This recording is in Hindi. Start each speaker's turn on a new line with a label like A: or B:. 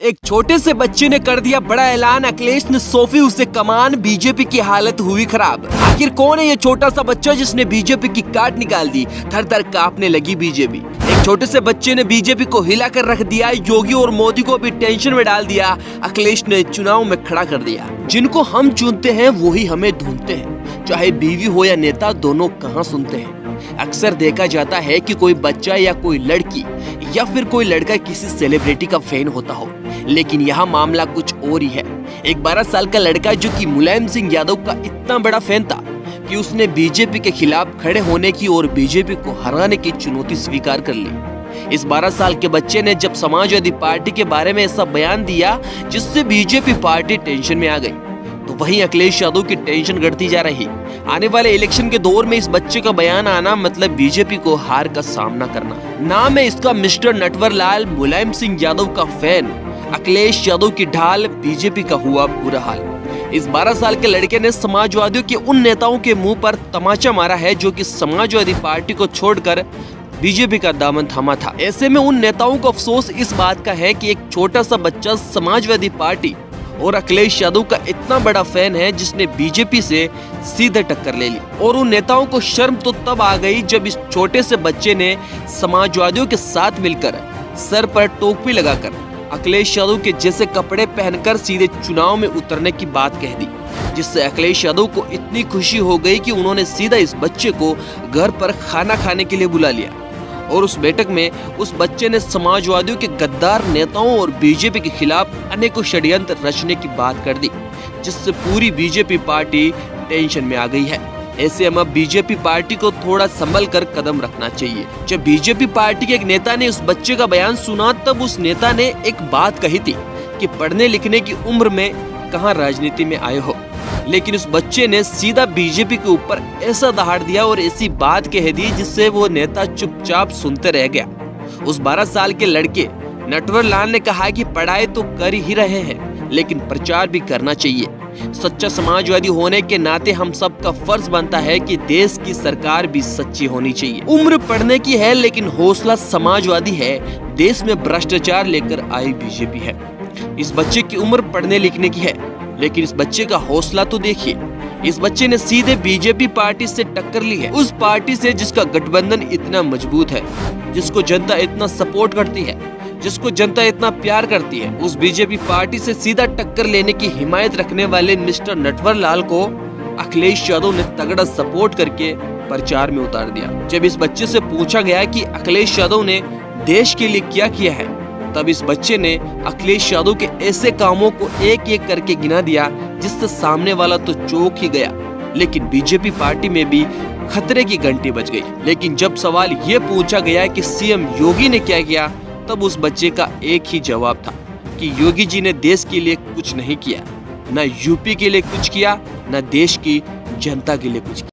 A: एक छोटे से बच्चे ने कर दिया बड़ा ऐलान, अखिलेश ने सौंपी उसे कमान, बीजेपी की हालत हुई खराब। आखिर कौन है ये छोटा सा बच्चा जिसने बीजेपी की काट निकाल दी? थर थर कांपने लगी बीजेपी। एक छोटे से बच्चे ने बीजेपी को हिला कर रख दिया, योगी और मोदी को भी टेंशन में डाल दिया। अखिलेश ने चुनाव में खड़ा कर दिया। जिनको हम चुनते हैं वही हमें ढूंढते हैं, चाहे बीवी हो या नेता, दोनों कहाँ सुनते हैं। अक्सर देखा जाता है कि कोई बच्चा या कोई लड़की या फिर कोई लड़का किसी सेलिब्रिटी का फैन होता हो, लेकिन यहाँ मामला कुछ और ही है। एक 12 साल का लड़का जो कि मुलायम सिंह यादव का इतना बड़ा फैन था कि उसने बीजेपी के खिलाफ खड़े होने की और बीजेपी को हराने की चुनौती स्वीकार कर ली। इस 12 साल के बच्चे ने जब समाजवादी पार्टी के बारे में ऐसा बयान दिया जिससे बीजेपी पार्टी टेंशन में आ गई, तो वहीं अखिलेश यादव की टेंशन बढ़ती जा रही। आने वाले इलेक्शन के दौर में इस बच्चे का बयान आना मतलब बीजेपी को हार का सामना करना। नाम है इसका मिस्टर नटवरलाल, मुलायम सिंह यादव का फैन, अखिलेश यादव की ढाल, बीजेपी का हुआ बुरा हाल। इस 12 साल के लड़के ने समाजवादियों के उन नेताओं के मुंह पर तमाचा मारा है जो कि समाजवादी पार्टी को छोड़कर बीजेपी का दामन थामा था। ऐसे में उन नेताओं को अफसोस इस बात का है कि एक छोटा सा बच्चा समाजवादी पार्टी और अखिलेश यादव का इतना बड़ा फैन है जिसने बीजेपी से सीधे टक्कर ले ली। और उन नेताओं को शर्म तो तब आ गई जब इस छोटे से बच्चे ने समाजवादियों के साथ मिलकर सर पर टोपी लगाकर अखिलेश यादव के जैसे कपड़े पहनकर सीधे चुनाव में उतरने की बात कह दी, जिससे अखिलेश यादव को इतनी खुशी हो गई कि उन्होंने सीधा इस बच्चे को घर पर खाना खाने के लिए बुला लिया। और उस बैठक में उस बच्चे ने समाजवादियों के गद्दार नेताओं और बीजेपी के खिलाफ अनेकों षड्यंत्र रचने की बात कर दी, जिससे पूरी बीजेपी पार्टी टेंशन में आ गई है। ऐसे में अब बीजेपी पार्टी को थोड़ा संभल कर कदम रखना चाहिए। जब बीजेपी पार्टी के एक नेता ने उस बच्चे का बयान सुना, तब उस नेता ने एक बात कही थी कि पढ़ने लिखने की उम्र में कहाँ राजनीति में आए हो, लेकिन उस बच्चे ने सीधा बीजेपी के ऊपर ऐसा दहाड़ दिया और ऐसी बात कह दी जिससे वो नेता चुपचाप सुनते रह गया। उस 12 साल के लड़के नटवरलाल ने कहा कि पढ़ाई तो कर ही रहे हैं, लेकिन प्रचार भी करना चाहिए। सच्चा समाजवादी होने के नाते हम सब का फर्ज बनता है कि देश की सरकार भी सच्ची होनी चाहिए। उम्र पढ़ने की है लेकिन हौसला समाजवादी है। देश में भ्रष्टाचार लेकर आई बीजेपी है। इस बच्चे की उम्र पढ़ने लिखने की है, लेकिन इस बच्चे का हौसला तो देखिए। इस बच्चे ने सीधे बीजेपी पार्टी से टक्कर ली है, उस पार्टी से जिसका गठबंधन इतना मजबूत है, जिसको जनता इतना सपोर्ट करती है, जिसको जनता इतना प्यार करती है। उस बीजेपी पार्टी से सीधा टक्कर लेने की हिमायत रखने वाले मिस्टर नटवरलाल को अखिलेश यादव ने तगड़ा सपोर्ट करके प्रचार में उतार दिया। जब इस बच्चे से पूछा गया कि अखिलेश यादव ने देश के लिए क्या किया है, तब इस बच्चे ने अखिलेश यादव के ऐसे कामों को एक एक करके गिना दिया जिससे सामने वाला तो चौंक ही गया, लेकिन बीजेपी पार्टी में भी खतरे की घंटी बज गई। लेकिन जब सवाल ये पूछा गया कि सीएम योगी ने क्या किया, तब उस बच्चे का एक ही जवाब था कि योगी जी ने देश के लिए कुछ नहीं किया, न यूपी के लिए कुछ किया, न देश की जनता के लिए कुछ किया।